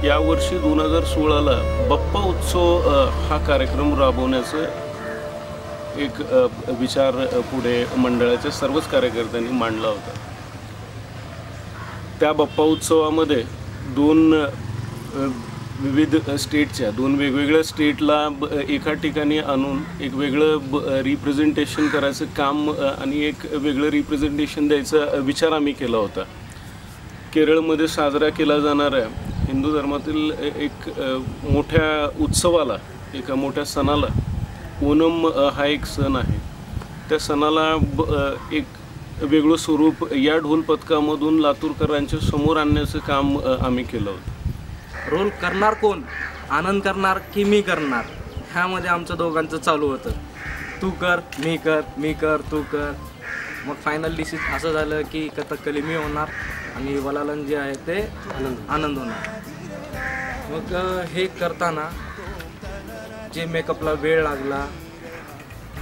यावर्षी 2016ला बाप्पा उत्सव हा कार्यक्रम राबवण्याचं एक विचार पुढे मंडळाच्या सर्वच कार्यकर्त्यांनी मांडला होता। त्या बाप्पा उत्सवामध्ये दोन विविध स्टेटच्या दोन वेगवेगळ्या स्टेटला एका ठिकाणी आणून एक वेगळं रिप्रेझेंटेशन करायचं काम आणि एक वेगळं रिप्रेझेंटेशन द्यायचा विचार आम्ही केला होता। केरळमध्ये साजरा केला जाणाऱ्या हिंदू धर्मातील एक मोठ्या उत्सवाला, एका मोठ्या सणाला, ओणम हा एक सण आहे, त्या सणाला एक वेगळं स्वरूप या ढोल पथकामधून लातूरकरांच्या समोर आणण्याचं काम आम्ही केलं होतं। रोल करणार कोण, आनंद करणार की मी करणार, ह्यामध्ये आमचं दोघांचं चालू होतं। तू कर, मी कर, मी कर, तू कर। मग फायनल डिसिजन असं झालं की कथकली मी होणार आणि वलालन जे आहे ते आनंद होणार। मग हे करताना जे मेकअपला वेळ लागला,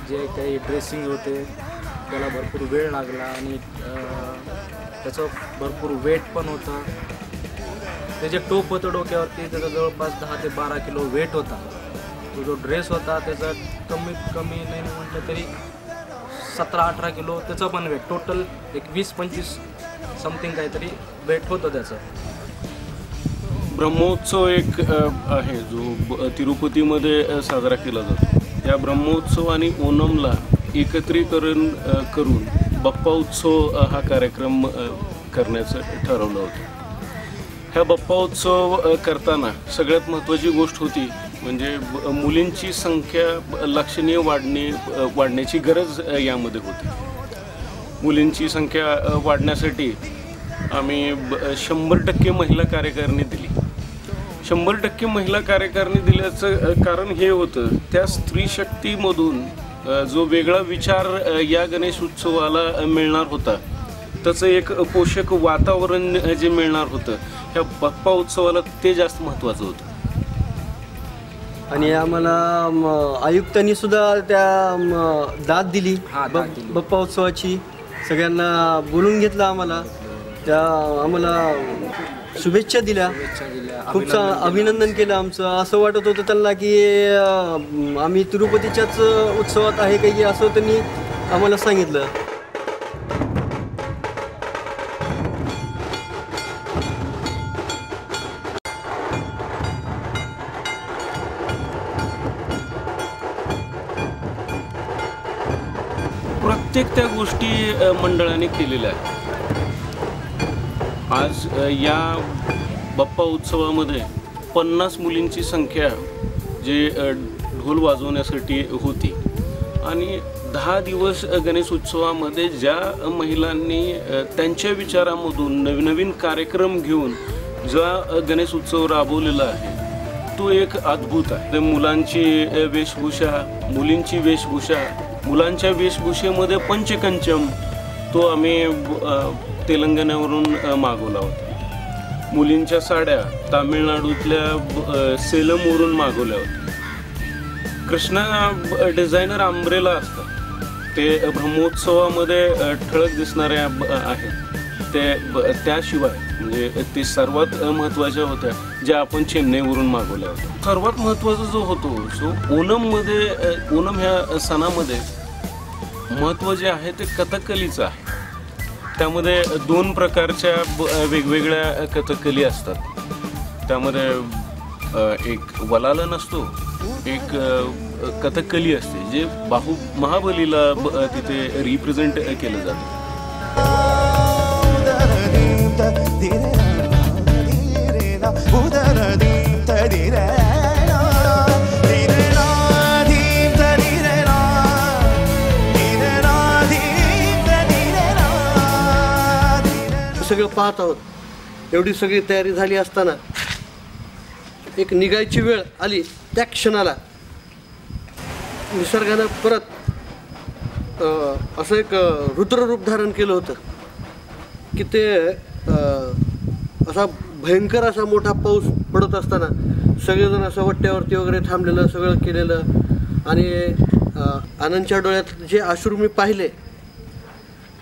जे काही ड्रेसिंग होते त्याला भरपूर वेळ लागला आणि त्याचं भरपूर वेट पण होतं। ते जे टोप होतं डोक्यावरती त्याचा जवळपास 10 ते 12 किलो वेट होता। तो जो ड्रेस होता त्याचा कमीत कमी नाही म्हटलं तरी 17-18 किलो त्याचं पण वेट, टोटल एक 20-25 समथिंग काहीतरी वेट होतं त्याचं। ब्रह्मोत्सव एक आहे जो तिरुपतीमध्ये साजरा केला जातो। या ब्रह्मोत्सव आणि ओणमला एकत्रीकरण करून बाप्पा उत्सव हा कार्यक्रम करण्याचं ठरवलं होतं। ह्या बाप्पा उत्सव करताना सगळ्यात महत्त्वाची गोष्ट होती म्हणजे मुलींची संख्या लक्षणीय वाढण्याची गरज यामध्ये होती। मुलींची संख्या वाढण्यासाठी आम्ही 100% महिला कार्यकारिणी दिली। 100% महिला कार्यकारिणी दिल्याचं कारण हे होतं, त्या स्त्री शक्तीमधून जो वेगळा विचार या गणेश उत्सवाला मिळणार होता, त्याचं एक पोषक वातावरण जे मिळणार होतं ह्या बाप्पा उत्सवाला, ते जास्त महत्त्वाचं होतं। आणि आम्हाला आयुक्तांनी सुद्धा त्या दाद दिली बाप्पा उत्सवाची, सगळ्यांना बोलून घेतलं आम्हाला, त्या आम्हाला शुभेच्छा दिल्या, खूप अभिनंदन केलं आमचं। असं वाटत होतं त्यांना की आम्ही तिरुपतीच्याच उत्सवात आहे काही, असं त्यांनी आम्हाला सांगितलं। प्रत्येक त्या गोष्टी मंडळाने केलेल्या आहेत। आज या बाप्पा उत्सवामध्ये 50 मुलींची संख्या जे ढोल वाजवण्यासाठी होती आणि 10 दिवस गणेश उत्सवामध्ये ज्या महिलांनी त्यांच्या विचारामधून नवीन कार्यक्रम घेऊन जो गणेश उत्सव राबवलेला आहे तो एक अद्भुत आहे। मुलांची वेशभूषा, मुलींची वेशभूषा, मुलांच्या वेशभूषेमध्ये पंचकंचम तो आम्ही तेलंगणावरून मागवला होता। मुलींच्या साड्या तामिळनाडूतल्या सेलमवरून मागवल्या होत्या। कृष्णा डिझायनर अंब्रेला असतात, ते ब्रह्मोत्सवामध्ये ठळक दिसणाऱ्या आहेत। त्याशिवाय म्हणजे ते सर्वात महत्त्वाच्या होत्या ज्या आपण चेन्नईवरून मागवल्या होत्या। सर्वात महत्त्वाचा जो होतो ओणम ह्या सणामध्ये महत्त्व जे आहे ते कथकलीचं आहे। त्यामध्ये 2 प्रकारच्या वेगवेगळ्या कथकली असतात। त्यामध्ये एक वलालन असतो, एक कथकली असते जे महाबलीला तिथे रिप्रेझेंट केलं जातं। सगळं पाहत आहोत. एवढी सगळी तयारी झाली असताना एक निघायची वेळ आली. त्या क्षणाला निसर्गानं परत असं एक रुद्ररूप धारण केलं होतं की ते असा भयंकर असा मोठा पाऊस पडत असताना सगळेजण असं वट्ट्यावरती वगैरे थांबलेलं सगळं केलेलं. आणि आनंदच्या डोळ्यात जे अश्रू मी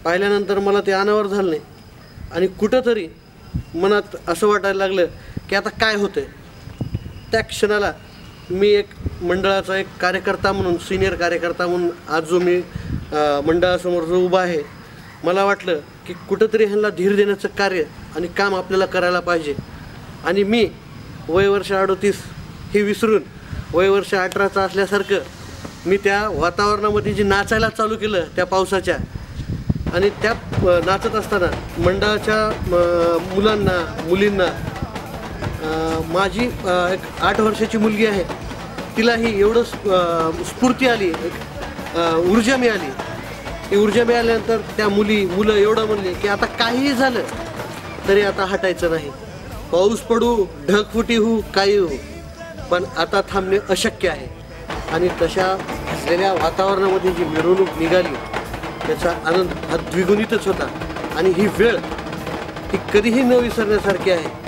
पाहिल्यानंतर मला ते अनावर झालं नाही. आणि कुठंतरी मनात असं वाटायला लागलं की आता काय होतंय. त्या क्षणाला मी एक मंडळाचा एक कार्यकर्ता म्हणून, सिनियर कार्यकर्ता म्हणून आज जो मी मंडळासमोर जो उभा आहे, मला वाटलं की कुठंतरी ह्यांना धीर देण्याचं कार्य आणि काम आपल्याला करायला पाहिजे. आणि मी वयवर्ष 38 हे विसरून वयवर्ष 18चं असल्यासारखं मी त्या वातावरणामध्ये जे नाचायला चालू केलं त्या पावसाच्या. आणि त्या नाचत असताना मंडळाच्या मुलांना, मुलींना, माझी एक 8 वर्षाची मुलगी आहे, तिलाही एवढं स्फूर्ती आली, एक ऊर्जा मिळाली. ती ऊर्जा मिळाल्यानंतर त्या मुलं एवढं म्हणले की आता काहीही झालं तरी आता हटायचं नाही. पाऊस पडू, ढगफुटी होऊ, काही होऊ, पण आता थांबणे अशक्य आहे. आणि तशा असलेल्या वातावरणामध्ये जी मिरवणूक निघाली त्याचा आनंद हा द्विगुणितच होता. आणि ही वेळ ही कधीही न विसरण्यासारखी आहे.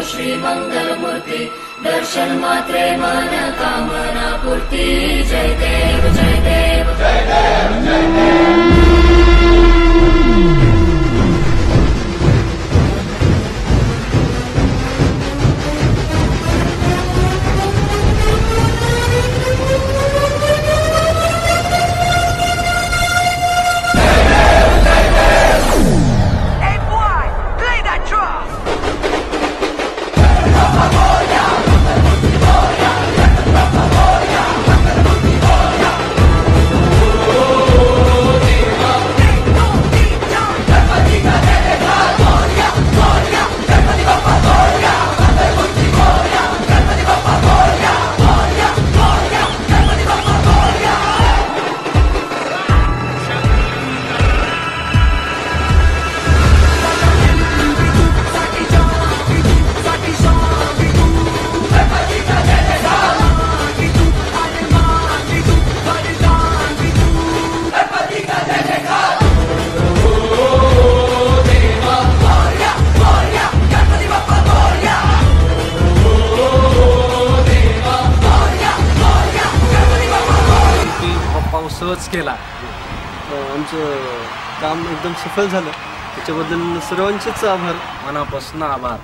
श्री मंगलमूर्ति दर्शन मात्रे मन कामना पूर्ति. जय देव जय देव जय देव जय देव. सहज केला. आमचं काम एकदम सफल झालं, त्याच्याबद्दल सर्वांचेच आभार, मनापासून आभार.